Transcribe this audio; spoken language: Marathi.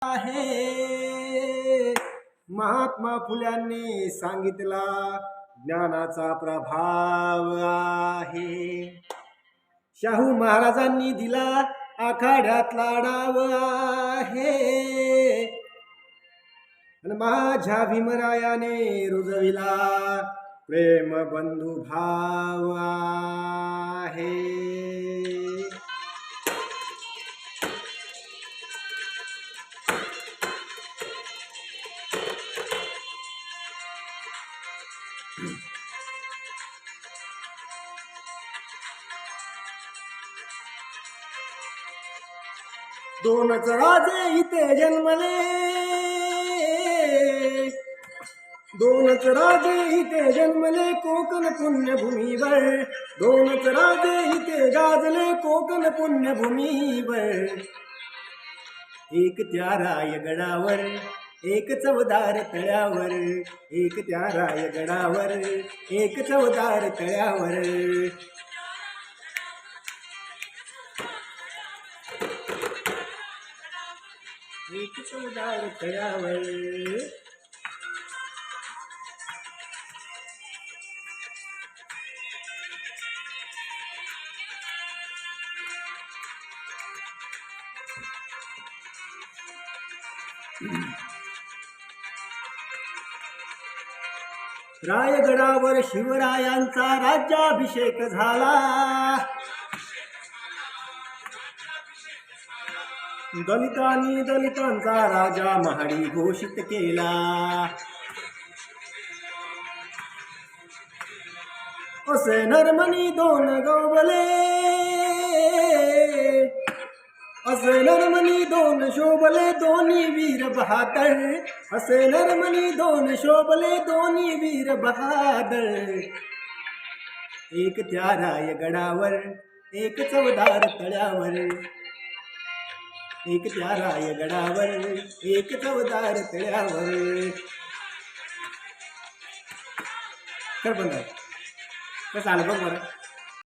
आहे. महात्मा फुल्यांनी सांगितला ज्ञानाचा प्रभाव आहे. शाहू महाराजांनी दिला आखाड्यातला डाव आहे. माझ्या भीमरायाने रुजविला प्रेम बंधू भाव आहे. दोनच राजे इथे जन्मले, दोनच राजे इथे जन्मले कोकण पुण्यभूमीवर. दोनच राजे इथे गाजले कोकण पुण्यभूमीवर. एक त्या रायगडावर, एक चवदार तळ्यावर. एक त्या रायगडावर, एक चवदार तळ्यावर. एक चवदार तळ्यावर. रायगडावर शिवरायांचा राज्याभिषेक झाला. दलितांनी दलितांचा राजा महाडी घोषित केला. असे नरमनी दोन गवले, असे नरमनी दोन शोभले दोन्ही वीर बहादर. असे नरमनी दोन शोभले दोन्ही वीर बहादर. एक त्या रायगडावर, एक चवदार तळ्यावर. एक त्या रायगडावर, एक चवदार तळ्यावर. कर बंद. कसं आलं बघ बरं.